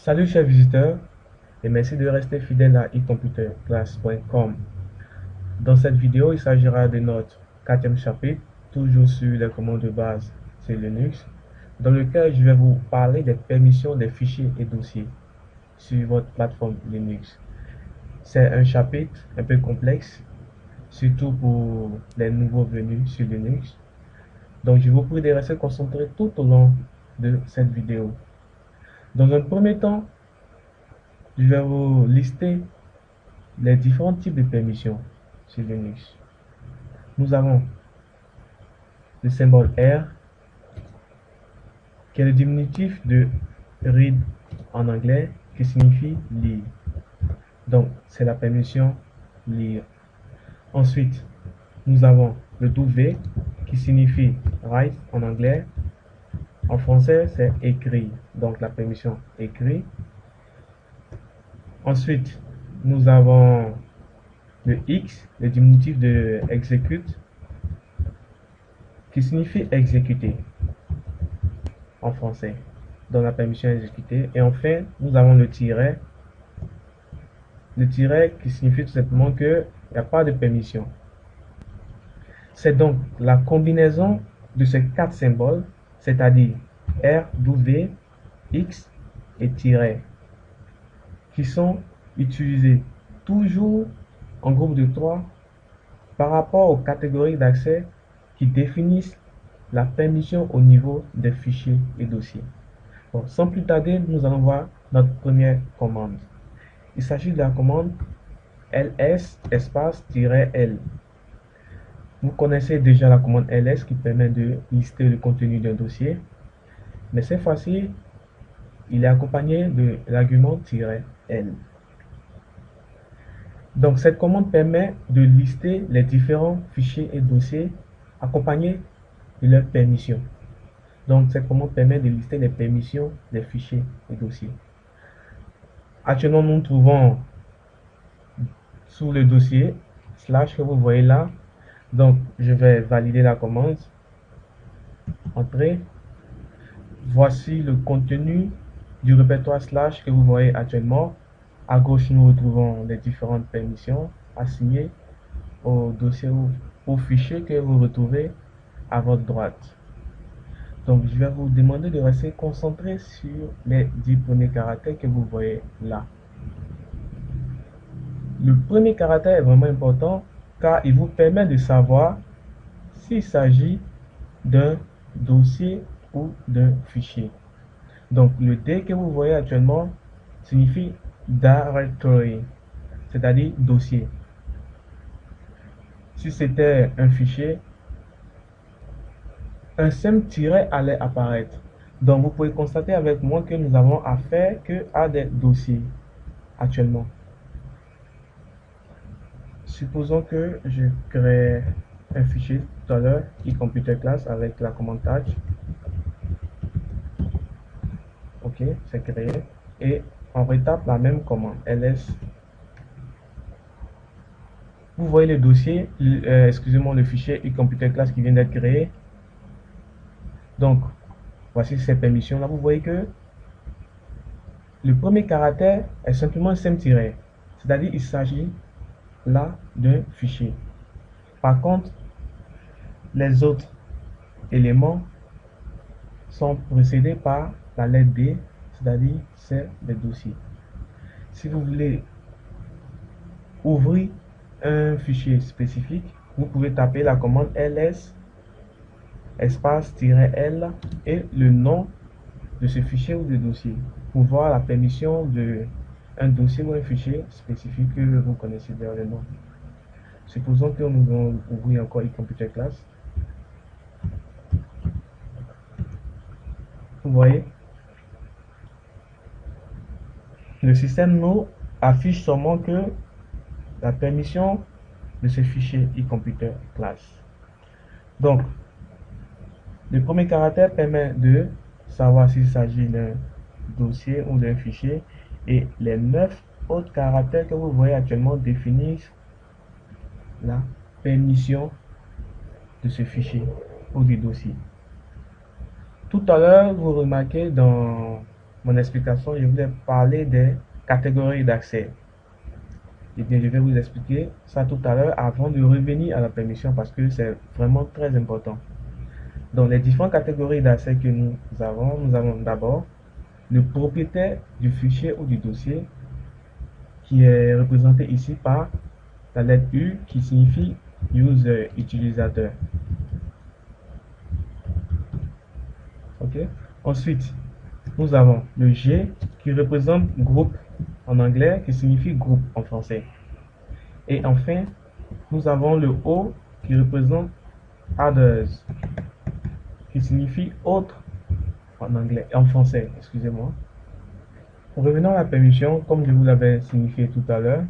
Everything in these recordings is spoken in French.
Salut chers visiteurs et merci de rester fidèle à ecomputerclass.com. Dans cette vidéo, il s'agira de notre quatrième chapitre, toujours sur les commandes de base sur Linux, dans lequel je vais vous parler des permissions des fichiers et dossiers sur votre plateforme Linux. C'est un chapitre un peu complexe, surtout pour les nouveaux venus sur Linux. Donc je vous prie de rester concentré tout au long de cette vidéo. Dans un premier temps, je vais vous lister les différents types de permissions sur Linux. Nous avons le symbole R, qui est le diminutif de read en anglais, qui signifie lire. Donc, c'est la permission lire. Ensuite, nous avons le W, qui signifie write en anglais. En français, c'est écrire. Donc, la permission écrire. Ensuite, nous avons le X, le diminutif de execute, qui signifie exécuter en français, dans la permission exécuter. Et enfin, nous avons le tiret qui signifie tout simplement qu'il n'y a pas de permission. C'est donc la combinaison de ces quatre symboles, c'est-à-dire R, W, X et tiret, qui sont utilisés toujours en groupe de 3 par rapport aux catégories d'accès qui définissent la permission au niveau des fichiers et dossiers. Bon, sans plus tarder, nous allons voir notre première commande. Il s'agit de la commande ls espace-l. Vous connaissez déjà la commande ls qui permet de lister le contenu d'un dossier, mais cette fois-ci, il est accompagné de l'argument -l. Donc cette commande permet de lister les différents fichiers et dossiers accompagnés de leurs permissions. Donc cette commande permet de lister les permissions des fichiers et dossiers. Actuellement, nous nous trouvons sous le dossier / que vous voyez là. Donc je vais valider la commande. Entrée. Voici le contenu du répertoire / que vous voyez actuellement. À gauche, nous retrouvons les différentes permissions assignées au dossier ou au fichier que vous retrouvez à votre droite. Donc, je vais vous demander de rester concentré sur les 10 premiers caractères que vous voyez là. Le premier caractère est vraiment important car il vous permet de savoir s'il s'agit d'un dossier ou d'un fichier. Donc, le D que vous voyez actuellement signifie directory, c'est-à-dire dossier. Si c'était un fichier, un simple tiret allait apparaître. Donc vous pouvez constater avec moi que nous avons affaire à des dossiers actuellement. Supposons que je crée un fichier tout à l'heure, ecomputerclass avec la commande touch. Ok, c'est créé. Et on retape la même commande ls. Vous voyez le dossier, excusez-moi, le fichier ecomputerclass qui vient d'être créé. Donc, voici ces permissions là. Vous voyez que le premier caractère est simplement un simple tiret, c'est-à-dire il s'agit là d'un fichier. Par contre, les autres éléments sont précédés par la lettre D, c'est-à-dire c'est des dossiers. Si vous voulez ouvrir un fichier spécifique, vous pouvez taper la commande ls espace-l et le nom de ce fichier ou de dossier pour voir la permission de un dossier ou un fichier spécifique que vous connaissez bien le nom. Supposons que nous allons ouvrir encore ecomputerclass. Vous voyez, le système nous affiche seulement que la permission de ce fichier ecomputerclass. Donc, le premier caractère permet de savoir s'il s'agit d'un dossier ou d'un fichier, et les 9 autres caractères que vous voyez actuellement définissent la permission de ce fichier ou du dossier. Tout à l'heure, vous remarquez dans mon explication, je voulais parler des catégories d'accès. Et bien, je vais vous expliquer ça tout à l'heure avant de revenir à la permission parce que c'est vraiment très important. Dans les différentes catégories d'accès que nous avons d'abord le propriétaire du fichier ou du dossier qui est représenté ici par la lettre U qui signifie user, utilisateur. Ok. Ensuite, nous avons le G qui représente groupe en anglais qui signifie groupe en français. Et enfin, nous avons le O qui représente others qui signifie autre en anglais, en français, excusez-moi. Revenons à la permission, comme je vous l'avais signifié tout à l'heure.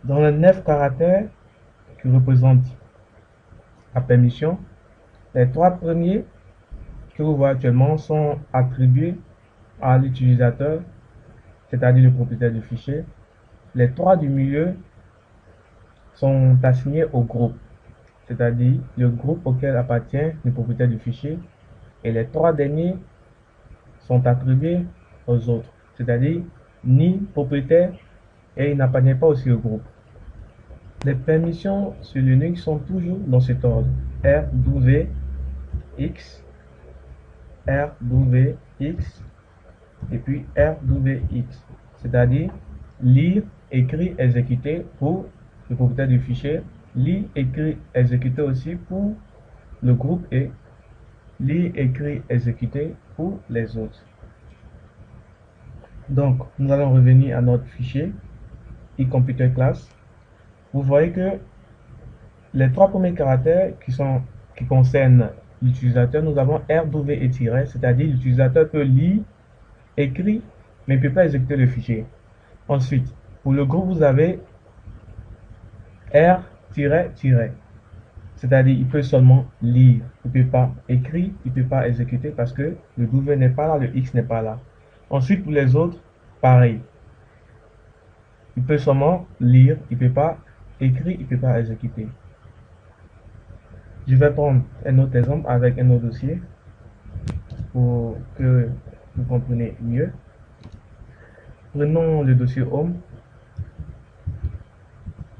Dans le 9 caractères qui représentent la permission, les trois premiers que vous voyez actuellement sont attribués à l'utilisateur, c'est-à-dire le propriétaire du fichier. Les trois du milieu sont assignés au groupe, c'est-à-dire le groupe auquel appartient le propriétaire du fichier. Et les trois derniers sont attribués aux autres, c'est-à-dire ni propriétaire et ils n'appartiennent pas aussi au groupe. Les permissions sur Linux sont toujours dans cet ordre. R, W, X, R, W, X et puis R, W, X. C'est-à-dire lire, écrire, exécuter pour le propriétaire du fichier, lire, écrire, exécuter aussi pour le groupe et lire, écrire, exécuter pour les autres. Donc, nous allons revenir à notre fichier eComputer class. Vous voyez que les trois premiers caractères qui concernent l'utilisateur, nous avons R, W et tiret, c'est-à-dire l'utilisateur peut lire, écrire, mais ne peut pas exécuter le fichier. Ensuite, pour le groupe, vous avez R, tiret, c'est-à-dire il peut seulement lire, il ne peut pas écrire, il ne peut pas exécuter parce que le W n'est pas là, le X n'est pas là. Ensuite, pour les autres, pareil. Il peut seulement lire, il ne peut pas écrire, il ne peut pas exécuter. Je vais prendre un autre exemple avec un autre dossier pour que vous compreniez mieux. Prenons le dossier Home,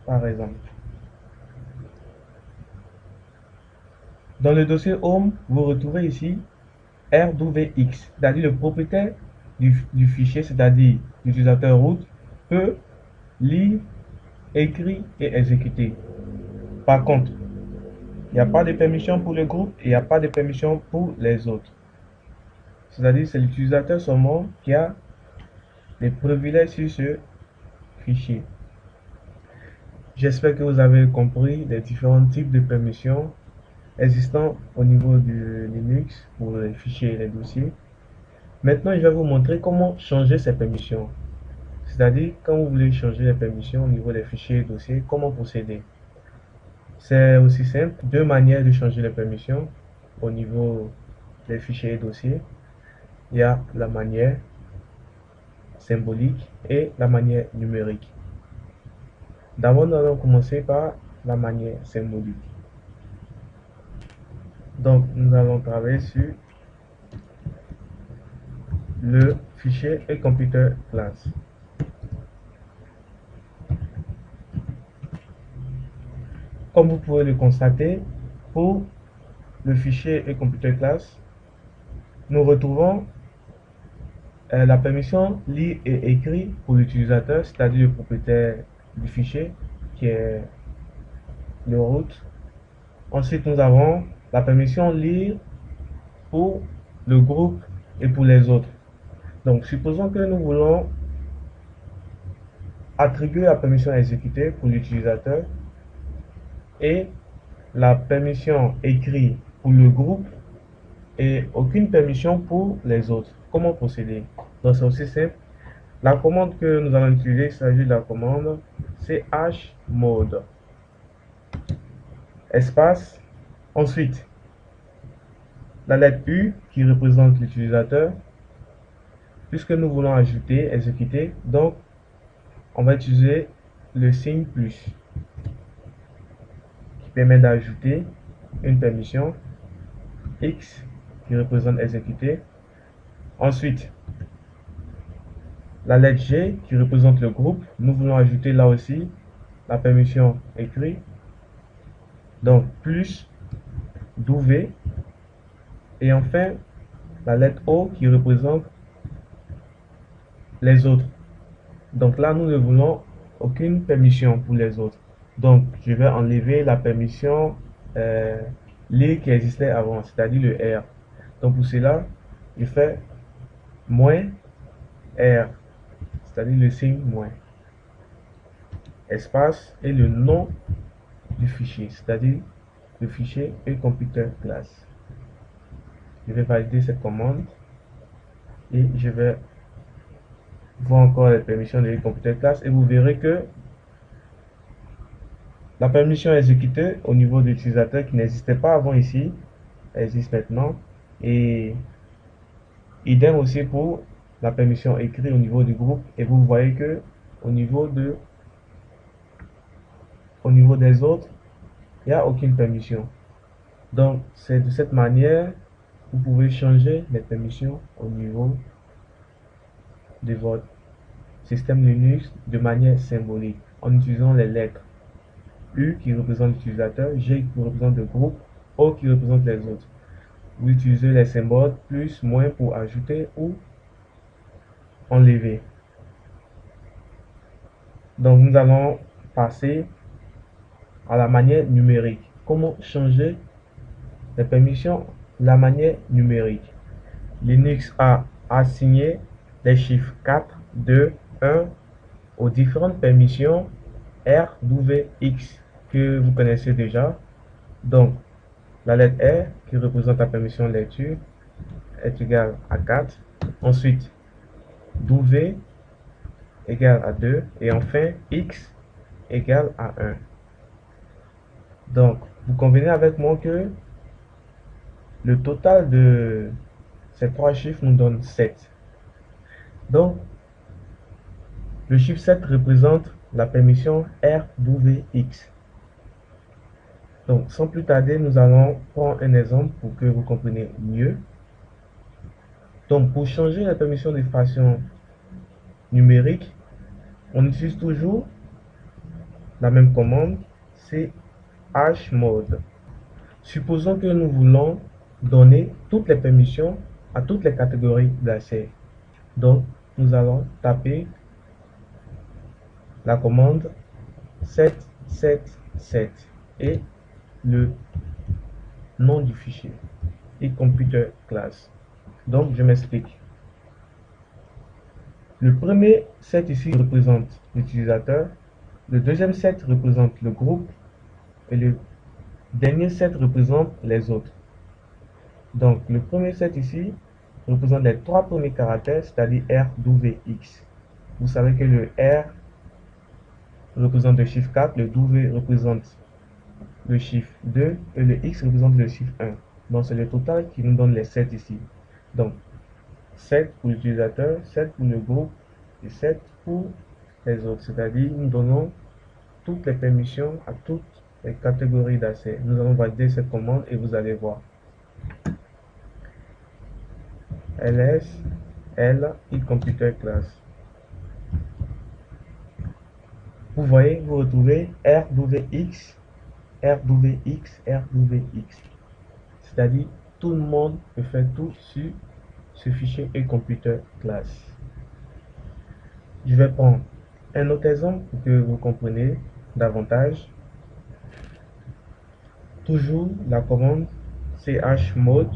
par exemple. Dans le dossier Home, vous retrouvez ici RWX, c'est-à-dire le propriétaire du fichier, c'est-à-dire l'utilisateur root, peut lire, écrire et exécuter. Par contre, il n'y a pas de permission pour le groupe et il n'y a pas de permission pour les autres. C'est-à-dire c'est l'utilisateur seulement qui a les privilèges sur ce fichier. J'espère que vous avez compris les différents types de permissions existants au niveau du Linux pour les fichiers et les dossiers. Maintenant, je vais vous montrer comment changer ces permissions. C'est-à-dire, quand vous voulez changer les permissions au niveau des fichiers et dossiers, comment procéder. C'est aussi simple, deux manières de changer les permissions au niveau des fichiers et dossiers. Il y a la manière symbolique et la manière numérique. D'abord, nous allons commencer par la manière symbolique. Donc, nous allons travailler sur le fichier eComputer class. Comme vous pouvez le constater, pour le fichier eComputer class, nous retrouvons la permission lire et écrire pour l'utilisateur, c'est-à-dire le propriétaire du fichier qui est le root. Ensuite, nous avons la permission lire pour le groupe et pour les autres. Donc, supposons que nous voulons attribuer la permission exécuter pour l'utilisateur et la permission écrire pour le groupe et aucune permission pour les autres. Comment procéder? Donc, c'est aussi simple. La commande que nous allons utiliser, il s'agit de la commande chmod espace, ensuite la lettre U qui représente l'utilisateur, puisque nous voulons ajouter, exécuter, donc on va utiliser le signe plus qui permet d'ajouter une permission, X qui représente exécuter, Ensuite, la lettre G qui représente le groupe, nous voulons ajouter là aussi la permission écrit. Donc, plus d'OV. Et enfin, la lettre O qui représente les autres. Donc là, nous ne voulons aucune permission pour les autres. Donc, je vais enlever la permission les qui existait avant, c'est-à-dire le R. Donc, pour cela, je fais moins R, c'est-à-dire le signe moins, espace et le nom du fichier, c'est-à-dire le fichier et computer class. Je vais valider cette commande et je vais voir encore les permissions de computer class et vous verrez que la permission exécutée au niveau de l'utilisateur qui n'existait pas avant ici existe maintenant, et idem aussi pour la permission écrite au niveau du groupe. Et vous voyez que au niveau des autres, il n'y a aucune permission. Donc c'est de cette manière vous pouvez changer les permissions au niveau de votre système Linux de manière symbolique en utilisant les lettres U qui représente l'utilisateur, G qui représente le groupe, O qui représente les autres. Vous utilisez les symboles plus, moins pour ajouter ou enlever. Donc nous allons passer à la manière numérique. Comment changer les permissions la manière numérique? Linux a assigné les chiffres 4, 2, 1 aux différentes permissions R, W, X que vous connaissez déjà. Donc la lettre R qui représente la permission lecture est égale à 4. Ensuite W égale à 2 et enfin X égale à 1. Donc vous convenez avec moi que le total de ces trois chiffres nous donne 7. Donc le chiffre 7 représente la permission RWX. Donc sans plus tarder, nous allons prendre un exemple pour que vous compreniez mieux. Donc pour changer la permission de façon numérique, on utilise toujours la même commande, c'est chmod. Supposons que nous voulons donner toutes les permissions à toutes les catégories d'accès. Donc nous allons taper la commande 777 et le nom du fichier et computer class. Donc je m'explique. Le premier set ici représente l'utilisateur, le deuxième set représente le groupe et le dernier set représente les autres. Donc le premier set ici représente les trois premiers caractères, c'est-à-dire R, W, X. Vous savez que le R représente le chiffre 4, le W représente le chiffre 2 et le X représente le chiffre 1. Donc c'est le total qui nous donne les 7 ici. Donc 7 pour l'utilisateur, 7 pour le groupe et 7 pour les autres. C'est-à-dire nous donnons toutes les permissions à toutes les catégories d'accès. Nous allons valider cette commande et vous allez voir. ls l et computer class. Vous voyez, vous retrouvez RWX, RWX, RWX. C'est-à-dire tout le monde peut faire tout sur ce fichier et computer class. Je vais prendre un autre exemple pour que vous compreniez davantage. Toujours la commande chmod.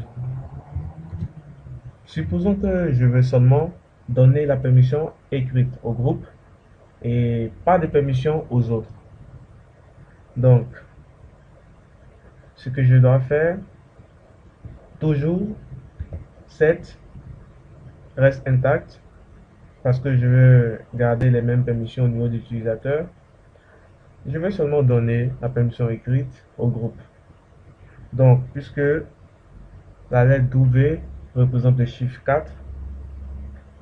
Supposons que je veux seulement donner la permission écrite au groupe et pas de permission aux autres. Donc, ce que je dois faire, toujours 7 reste intact parce que je veux garder les mêmes permissions au niveau de l'utilisateur. Je vais seulement donner la permission écrite au groupe. Donc, puisque la lettre W représente le chiffre 4,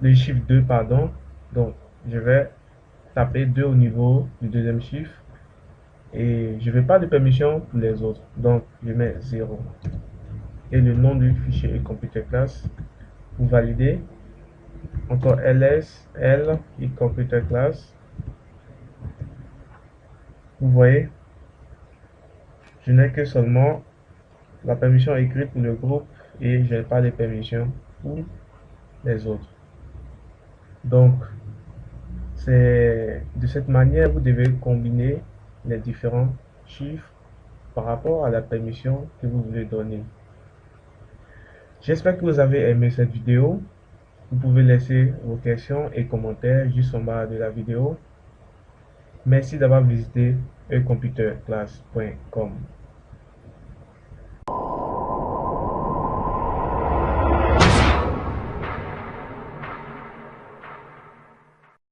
le chiffre 2, pardon, donc je vais taper 2 au niveau du deuxième chiffre et je ne vais pas de permission pour les autres. Donc, je mets 0. Et le nom du fichier est computer class vous validez. Encore ls, l, et computer class. Vous voyez, je n'ai que seulement la permission écrite pour le groupe et je n'ai pas de permission pour les autres. Donc, c'est de cette manière vous devez combiner les différents chiffres par rapport à la permission que vous voulez donner. J'espère que vous avez aimé cette vidéo. Vous pouvez laisser vos questions et commentaires juste en bas de la vidéo. Merci d'avoir visité ecomputerclass.com.